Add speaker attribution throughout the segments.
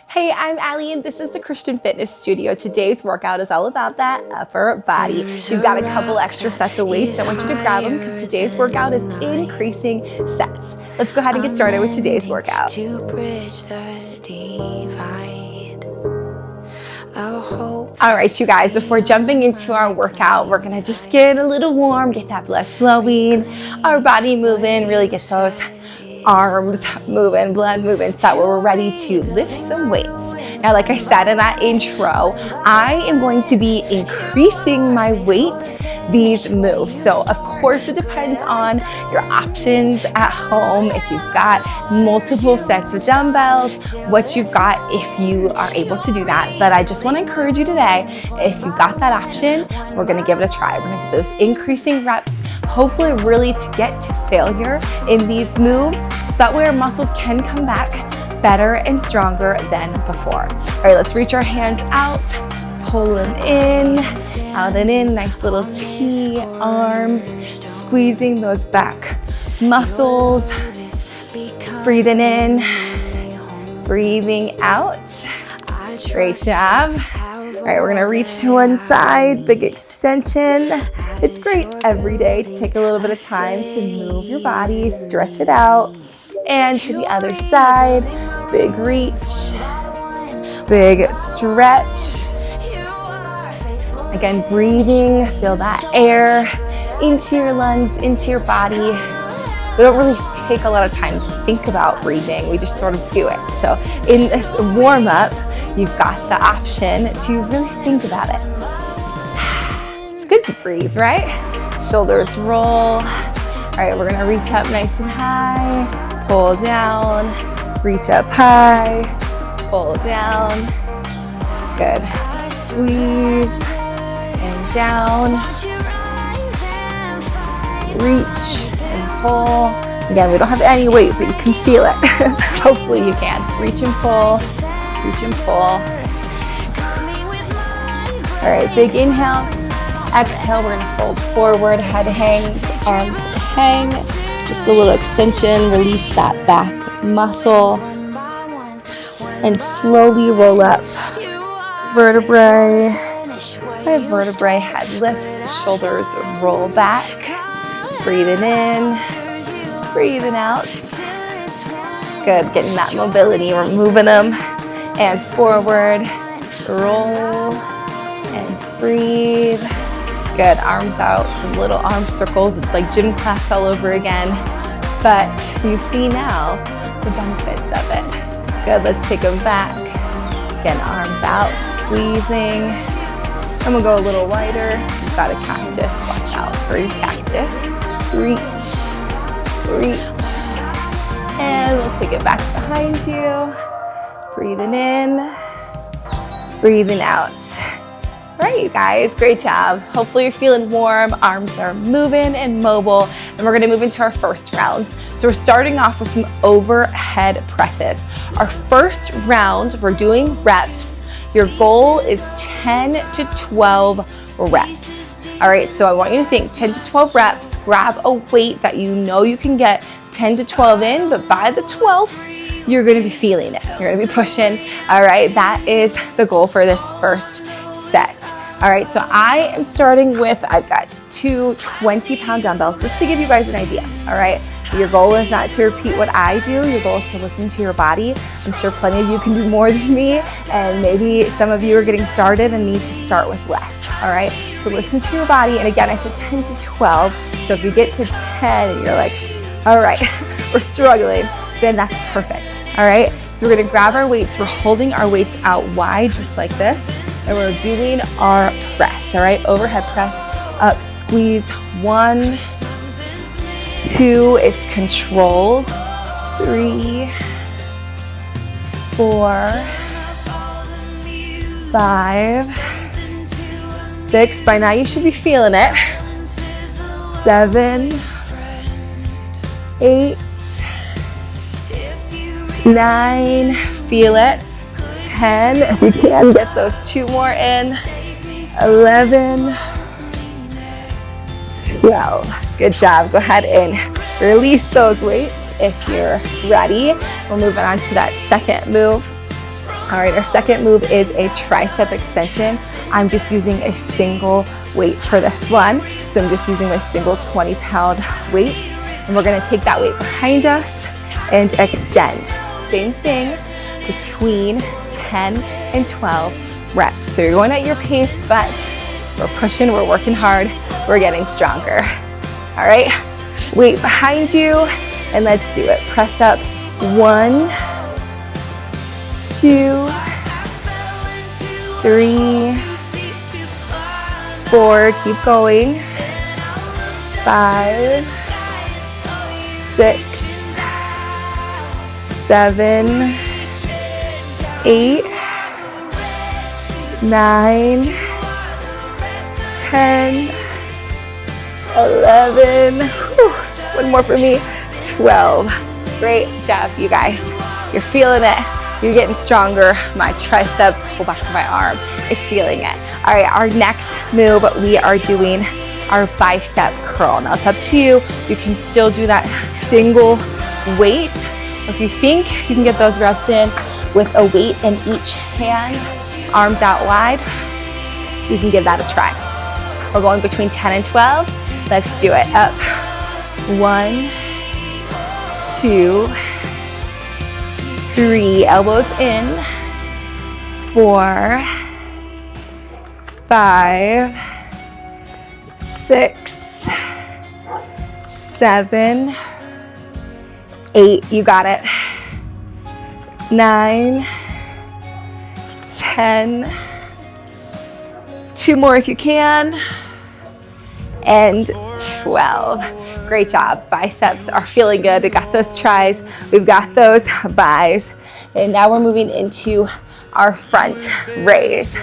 Speaker 1: Hey, I'm Allie and this is the Christian Fitness Studio. Today's workout is all about that upper body. We've got a couple extra sets of weights. I want you to grab them because today's workout is increasing sets. Let's go ahead and get started with today's workout. To bridge the divide. All right, you guys, before jumping into our workout, we're gonna just get a little warm, get that blood flowing, our body moving, really get those arms moving, blood moving, so that we're ready to lift some weights. Now, like I said in that intro, I am going to be increasing my weight these moves. So of course it depends on your options at home, if you've got multiple sets of dumbbells, what you've got if you are able to do that. But I just want to encourage you today, if you've got that option, we're going to give it a try. We're going to do those increasing reps, hopefully really to get to failure in these moves, so that way our muscles can come back better and stronger than before. All right, let's reach our hands out, pull them in, out and in, nice little T, arms, squeezing those back muscles, breathing in, breathing out. Great job. All right, we're gonna reach to one side, big extension. It's great every day to take a little bit of time to move your body, stretch it out. And to the other side, big reach, big stretch. Again, breathing, feel that air into your lungs, into your body. We don't really take a lot of time to think about breathing, we just sort of do it. So in this warm up, you've got the option to really think about it. It's good to breathe, right? Shoulders roll. All right, we're gonna reach up nice and high. Pull down, reach up high, pull down. Good. Squeeze and down. Reach and pull. Again, we don't have any weight, but you can feel it. Hopefully you can. Reach and pull, reach and pull. All right, big inhale. Exhale, we're gonna fold forward, head hangs, arms hang. Just a little extension, release that back muscle, and slowly roll up. Vertebrae by vertebrae, head lifts, shoulders roll back. Breathing in, breathing out. Good, getting that mobility, we're moving them. And forward, roll, and breathe. Good, arms out, some little arm circles. It's like gym class all over again, but you see now the benefits of it. Good, let's take them back. Again, arms out, squeezing. I'm gonna go a little wider. You've got a cactus, watch out for your cactus. Reach, reach, and we'll take it back behind you. Breathing in, breathing out. All right, you guys, great job. Hopefully you're feeling warm, arms are moving and mobile, and we're gonna move into our first rounds. So we're starting off with some overhead presses. Our first round, we're doing reps. Your goal is 10 to 12 reps. All right, so I want you to think 10 to 12 reps, grab a weight that you know you can get 10 to 12 in, but by the 12th, you're gonna be feeling it. You're gonna be pushing. All right, that is the goal for this first set. All right, so I am starting with, I've got two 20-pound dumbbells, just to give you guys an idea, all right? Your goal is not to repeat what I do, your goal is to listen to your body. I'm sure plenty of you can do more than me, and maybe some of you are getting started and need to start with less, all right? So listen to your body, and again, I said 10 to 12, so if you get to 10 and you're like, all right, we're struggling, then that's perfect, all right? So we're gonna grab our weights, we're holding our weights out wide, just like this, and we're doing our press, all right? Overhead press, up, squeeze, 1, 2, it's controlled, 3, 4, 5, 6, by now you should be feeling it, 7, 8, 9, feel it, 10, if you can get those 2 more in, 11, 12. Good job. Go ahead and release those weights if you're ready. We're moving on to that second move. All right, our second move is a tricep extension. I'm just using a single weight for this one. So I'm just using my single 20-pound weight. And we're gonna take that weight behind us and extend. Same thing between 10 and 12 reps. So you're going at your pace, but we're pushing, we're working hard, we're getting stronger. All right, weight behind you, and let's do it. Press up, 1, 2, 3, 4, keep going, 5, 6, 7, 8, 9, 10, 11, one more for me, 12. Great job, you guys. You're feeling it. You're getting stronger. My triceps, whole back of my arm is feeling it. All right, our next move, we are doing our bicep curl. Now it's up to you. You can still do that single weight. If you think you can get those reps in with a weight in each hand, arms out wide, you can give that a try. We're going between 10 and 12. Let's do it. Up, 1, 2, 3, elbows in, 4, 5, 6, 7, 8, you got it, 9, 10, 2 more if you can, and 12. Great job. Biceps are feeling good. We got those tris, we've got those bis, and now we're moving into our front raise.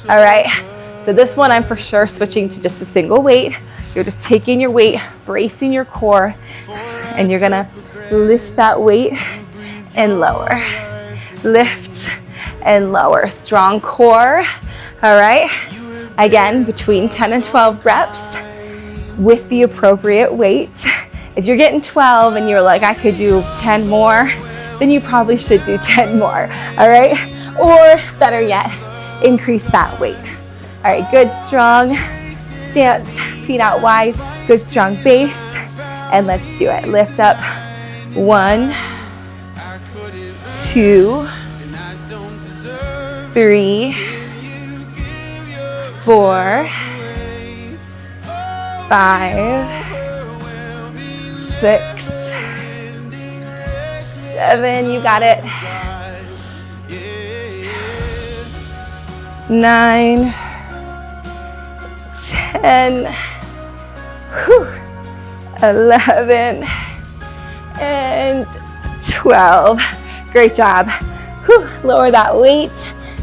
Speaker 1: All right, so this one I'm for sure switching to just a single weight. You're just taking your weight, bracing your core, and you're gonna lift that weight and lower. Lift and lower. Strong core. All right, again, between 10 and 12 reps with the appropriate weight. If you're getting 12 and you're like, I could do 10 more, then you probably should do 10 more, all right? Or better yet, increase that weight. All right, good, strong stance, feet out wide, good, strong base, and let's do it. Lift up, 1, 2, 3, 4, 5, 6, 7, you got it, 9, 10, 11, and 12. Great job. Lower that weight,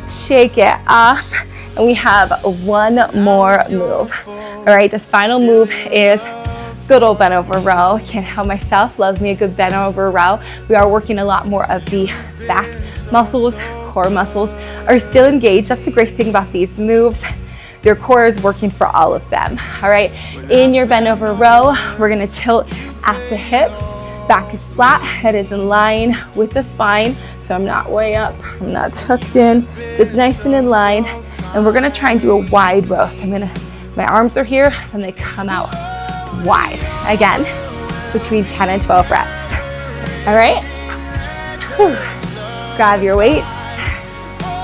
Speaker 1: shake it off, and we have one more move. All right, this final move is good old bent over row. Can't help myself, love me a good bent over row. We are working a lot more of the back muscles, core muscles are still engaged. That's the great thing about these moves. Your core is working for all of them. All right, in your bent over row, we're gonna tilt at the hips. Back is flat, head is in line with the spine. So I'm not way up, I'm not tucked in, just nice and in line. And we're gonna try and do a wide row. So my arms are here, and they come out wide. Again, between 10 and 12 reps. All right? Grab your weights.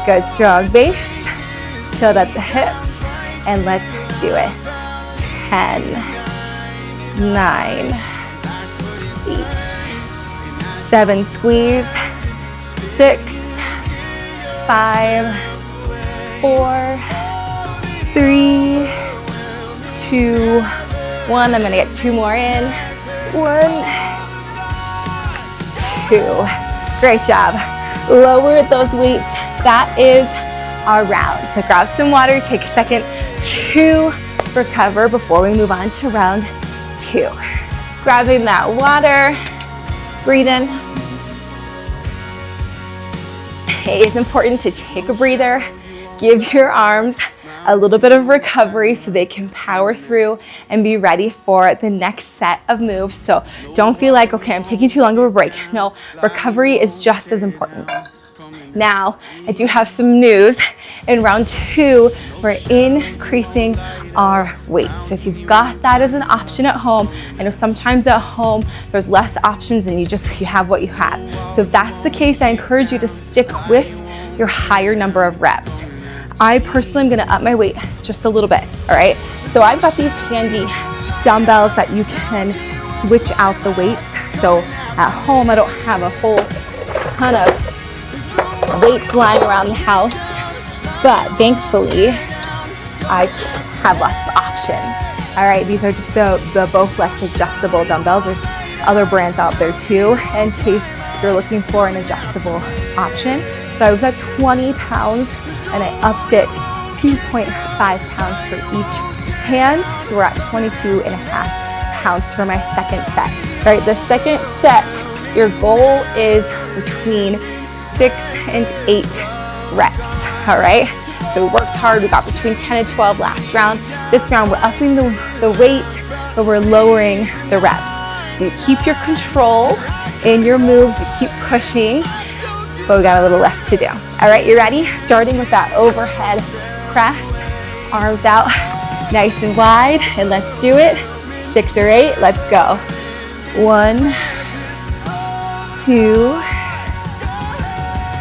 Speaker 1: Good, strong base. Tilt at the hips, and let's do it. 10, 9, 8, 7, squeeze, 6, 5, 4, 3, 2, 1. I'm gonna get 2 more in. 1, 2. Great job. Lower those weights. That is our round. So grab some water, take a second to recover before we move on to round 2. Grabbing that water, breathe in. It is important to take a breather, give your arms a little bit of recovery so they can power through and be ready for the next set of moves. So don't feel like, okay, I'm taking too long of a break. No, recovery is just as important. Now, I do have some news. In round 2, we're increasing our weights. If you've got that as an option at home, I know sometimes at home there's less options and you have what you have. So if that's the case, I encourage you to stick with your higher number of reps. I personally am gonna up my weight just a little bit, all right? So I've got these handy dumbbells that you can switch out the weights. So at home, I don't have a whole ton of weights lying around the house, but thankfully I have lots of options. All right, these are just the Bowflex adjustable dumbbells. There's other brands out there too, in case you're looking for an adjustable option. So I was at 20 pounds and I upped it 2.5 pounds for each hand. So we're at 22.5 pounds for my second set. All right, the second set, your goal is between 6 and 8 reps, all right? So we worked hard, we got between 10 and 12 last round. This round, we're upping the weight, but we're lowering the reps. So you keep your control in your moves, you keep pushing, but we got a little left to do. All right, you ready? Starting with that overhead press, arms out, nice and wide, and let's do it. 6 or 8, let's go. 1, 2,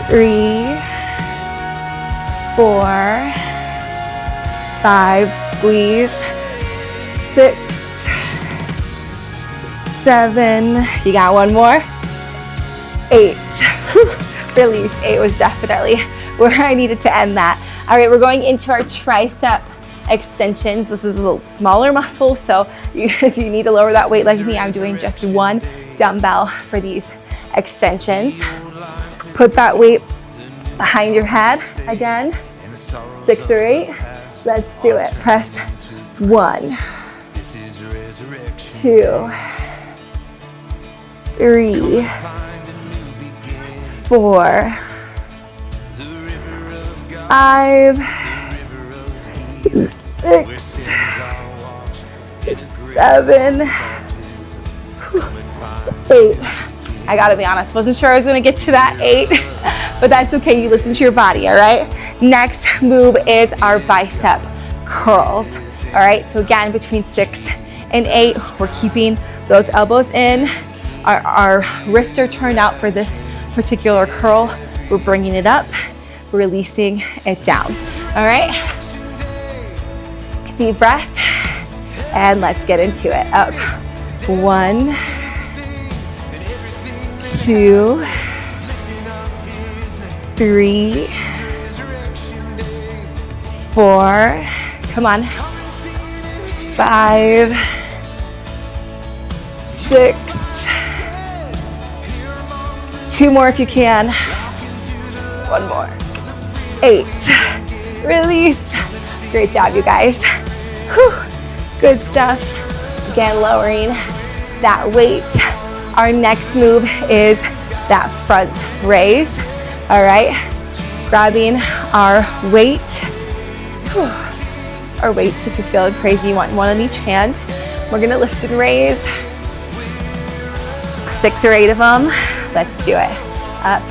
Speaker 1: 3, 4, 5, squeeze, 6, 7, you got one more, 8, release. 8 was definitely where I needed to end that. All right, we're going into our tricep extensions. This is a little smaller muscle, so if you need to lower that weight like me, I'm doing just 1 dumbbell for these extensions. Put that weight behind your head again, 6 or 8. Let's do it. Press 1, 2, 3, 4, 5, 6, 7, 8. I gotta be honest, wasn't sure I was gonna get to that 8, but that's okay, you listen to your body, all right? Next move is our bicep curls, all right? So again, between 6 and 8, we're keeping those elbows in. Our wrists are turned out for this particular curl. We're bringing it up, releasing it down, all right? Deep breath, and let's get into it. Up, 1, 2, 3, 4, come on, 5, 6, 2 more if you can, 1 more, 8, release. Great job, you guys. Whew. Good stuff. Again, lowering that weight. Our next move is that front raise. All right, grabbing our weight. Whew. Our weights, if you're feeling crazy, you want 1 on each hand. We're gonna lift and raise. 6 or 8 of them. Let's do it. Up,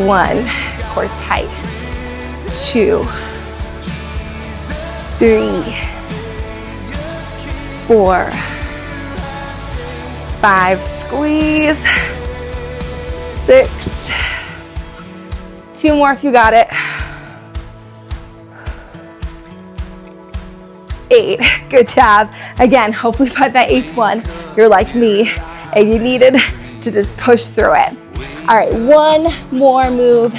Speaker 1: 1, core tight, 2, 3, 4, 5, squeeze, 6, 2 more if you got it, 8, good job. Again, hopefully by that 8th one, you're like me and you needed to just push through it. All right, 1 more move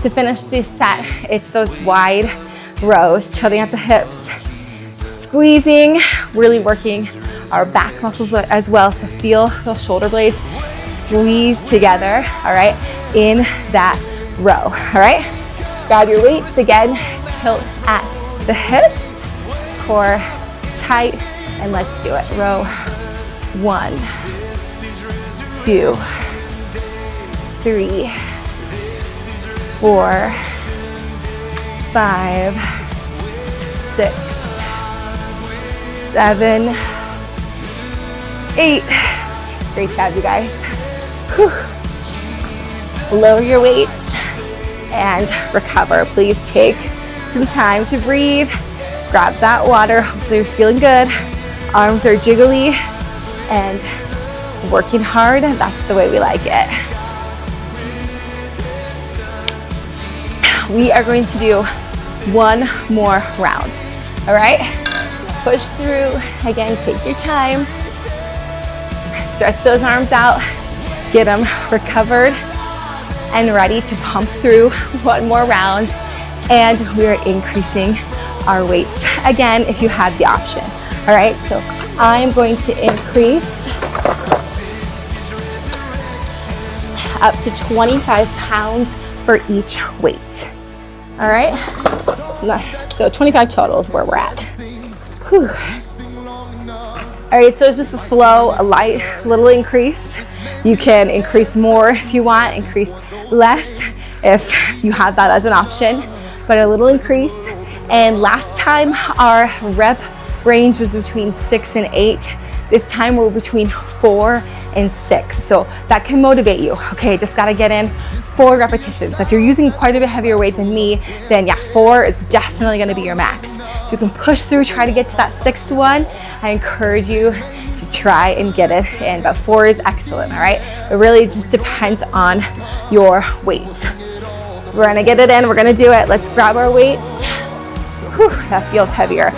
Speaker 1: to finish this set. It's those wide rows, tilting at the hips, squeezing, really working our back muscles as well. So feel those shoulder blades squeeze together, all right, in that row, all right? Grab your weights again, tilt at the hips, core tight, and let's do it. Row 1, 2, 3, 4, 5, 6, 7, 8. Great job, you guys. Whew. Lower your weights. and recover. Please take some time to breathe. Grab that water. Hopefully you're feeling good. Arms are jiggly and working hard. That's the way we like it. We are going to do one more round. All right? Push through. Again, take your time. Stretch those arms out. Get them recovered and ready to pump through one more round. And we are increasing our weights again if you have the option. All right, so I'm going to increase up to 25 pounds for each weight. All right, so 25 total is where we're at. Whew. All right, so it's just a slow, a light little increase. You can increase more if you want, increase less if you have that as an option, but a little increase. And last time our rep range was between 6 and 8. This time we're between 4 and 6. So that can motivate you. Okay, just gotta get in 4 repetitions. So if you're using quite a bit heavier weight than me, then yeah, 4 is definitely gonna be your max. If you can push through, try to get to that 6th one, I encourage you to try and get it in, but 4 is excellent, all right? It really just depends on your weight. We're gonna get it in, we're gonna do it. Let's grab our weights. Whew, that feels heavier,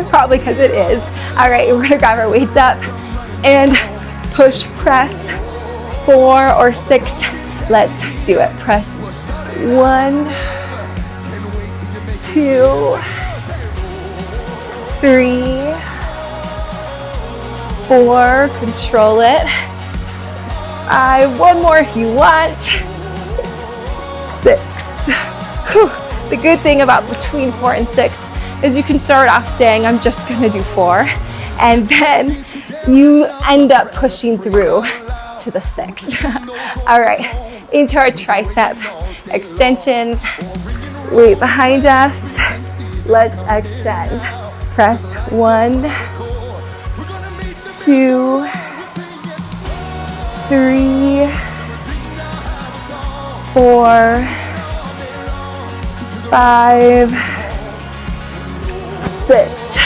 Speaker 1: probably because it is. All right, we're gonna grab our weights up and push, press, 4 or 6. Let's do it. Press 1, 2, 3, 4, control it. 5, one more if you want. 6. Whew. The good thing about between 4 and 6 is you can start off saying, I'm just gonna do 4, and then you end up pushing through to the 6. All right, into our tricep extensions. Weight behind us. Let's extend. Press 1, 2, 3, 4, 5, 6.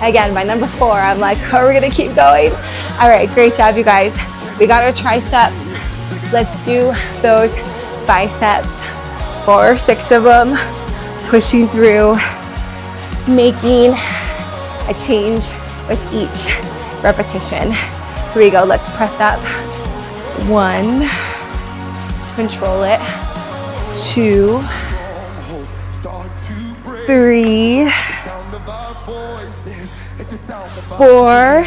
Speaker 1: Again, by number 4, I'm like, oh, we're gonna keep going. All right, great job, you guys. We got our triceps. Let's do those biceps. 4 or 6 of them. Pushing through, making a change with each repetition. Here we go, let's press up. 1, control it. 2, 3, 4.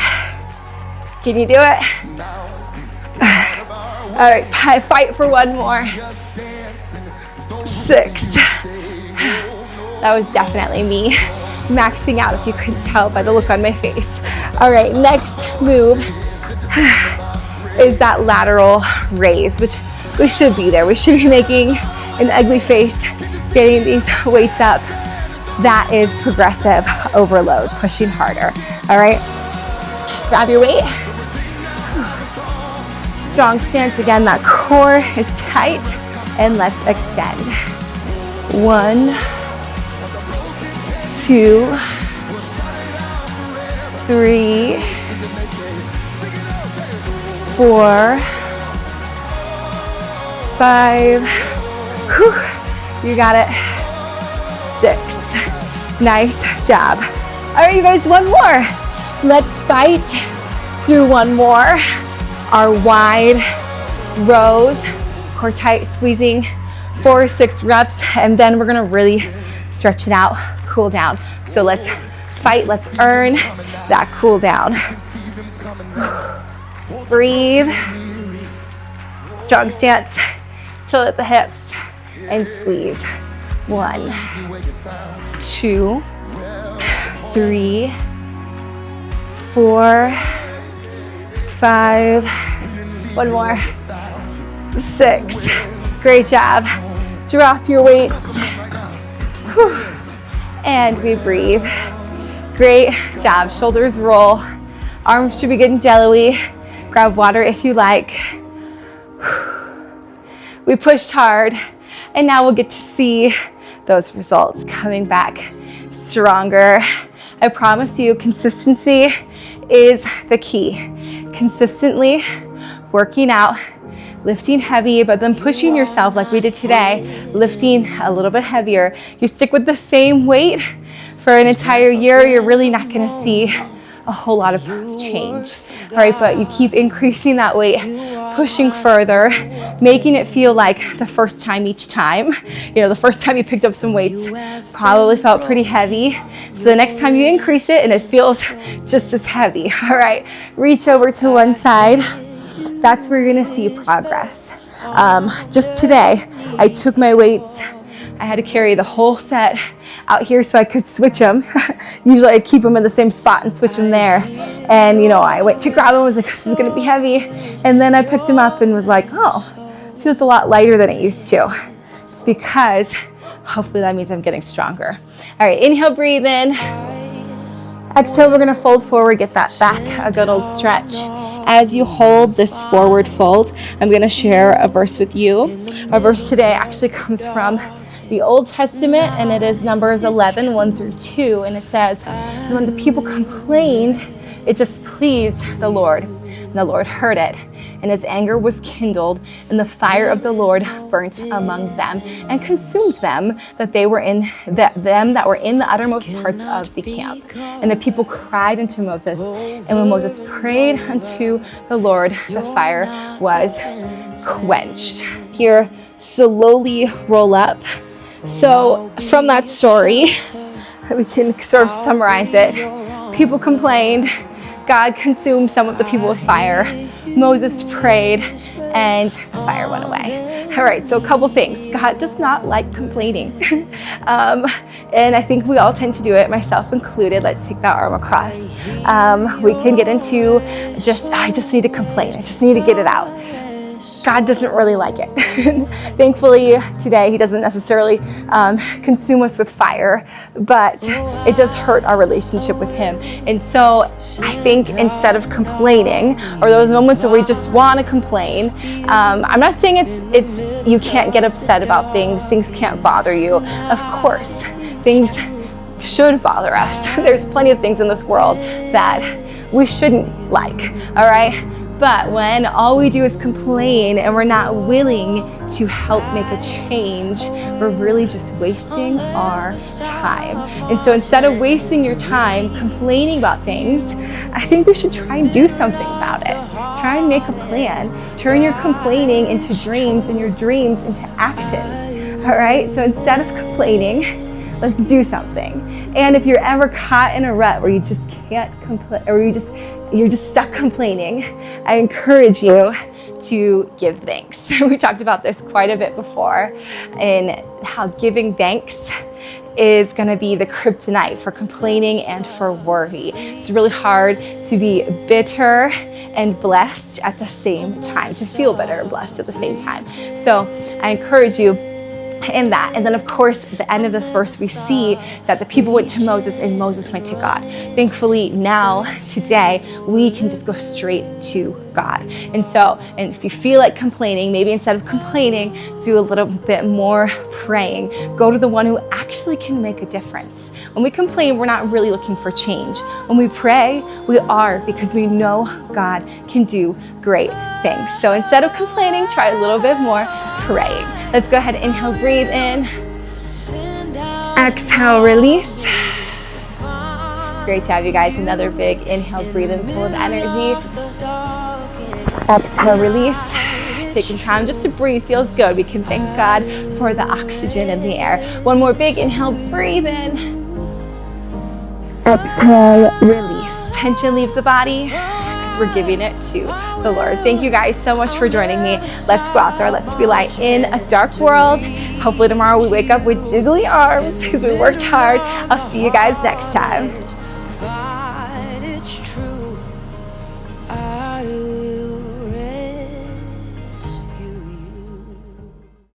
Speaker 1: Can you do it? All right, fight for one more. 6. That was definitely me maxing out, if you couldn't tell by the look on my face. All right, next move is that lateral raise, which we should be there. We should be making an ugly face, getting these weights up. That is progressive overload, pushing harder. All right, grab your weight. Strong stance, again, that core is tight, and let's extend. 1, 2, 3, 4, 5. Whew, you got it. 6. Nice job. All right, you guys, one more. Let's fight through one more. Our wide rows, core tight, squeezing 4 or 6 reps, and then we're gonna really stretch it out, cool down. So let's fight, let's earn that cool down. Breathe. Strong stance, till at the hips, and squeeze. 1, 2, 3, 4, 5, one more, 6. Great job. Drop your weights. Whew. And we breathe. Great job. Shoulders roll. Arms should be getting jello-y. Grab water if you like. We pushed hard. And now we'll get to see those results coming back stronger. I promise you, consistency is the key. Consistently working out, lifting heavy, but then pushing yourself like we did today, lifting a little bit heavier. You stick with the same weight for an entire year, you're really not gonna see a whole lot of change, all right? But you keep increasing that weight, pushing further, making it feel like the first time each time. You know, the first time you picked up some weights probably felt pretty heavy. So the next time you increase it and it feels just as heavy, all right? Reach over to one side. That's where you're gonna see progress. Just today, I took my weights. I had to carry the whole set out here so I could switch them. Usually I keep them in the same spot and switch them there. And you know, I went to grab them, was like, this is gonna be heavy. And then I picked them up and was like, oh, it feels a lot lighter than it used to. It's because hopefully that means I'm getting stronger. All right, inhale, breathe in. Exhale, we're gonna fold forward, get that back, a good old stretch. As you hold this forward fold, I'm gonna share a verse with you. Our verse today actually comes from the Old Testament, and it is Numbers 11, 1 through 2, and it says, when the people complained, it displeased the Lord, and the Lord heard it, and his anger was kindled, and the fire of the Lord burnt among them, and consumed them that were in the uttermost parts of the camp. And the people cried unto Moses, and when Moses prayed unto the Lord, the fire was quenched. Here, slowly roll up. So from that story, we can sort of summarize it. People complained, God consumed some of the people with fire. Moses prayed, and the fire went away. All right, so a couple things. God does not like complaining. And I think we all tend to do it, myself included. Let's take that arm across. We can get into I just need to complain. I just need to get it out. God doesn't really like it. Thankfully, today, he doesn't necessarily consume us with fire, but it does hurt our relationship with him. And so I think instead of complaining, or those moments where we just want to complain, I'm not saying it's you can't get upset about things can't bother you. Of course, things should bother us. There's plenty of things in this world that we shouldn't like, all right? But when all we do is complain and we're not willing to help make a change, we're really just wasting our time. And so instead of wasting your time complaining about things, I think we should try and do something about it. Try and make a plan. Turn your complaining into dreams and your dreams into actions. All right? So instead of complaining, let's do something. And if you're ever caught in a rut where you just can't complain, or you're just stuck complaining, I encourage you to give thanks. We talked about this quite a bit before, and how giving thanks is gonna be the kryptonite for complaining and for worry. It's really hard to be bitter and blessed at the same time, to feel bitter and blessed at the same time. So I encourage you in that. And then of course, at the end of this verse, we see that the people went to Moses and Moses went to God. Thankfully now, today, we can just go straight to God. And if you feel like complaining, maybe instead of complaining, do a little bit more praying. Go to the one who actually can make a difference. When we complain, we're not really looking for change. When we pray, we are, because we know God can do great things. So instead of complaining, try a little bit more praying. Let's go ahead, inhale, breathe in. Exhale, release. Great job, you guys. Another big inhale, breathe in, full of energy. Exhale, release. Taking time just to breathe feels good. We can thank God for the oxygen in the air. One more big inhale, breathe in. Exhale, release. Tension leaves the body because we're giving it to the Lord. Thank you guys so much for joining me. Let's go out there. Let's be light in a dark world. Hopefully tomorrow we wake up with jiggly arms because we worked hard. I'll see you guys next time.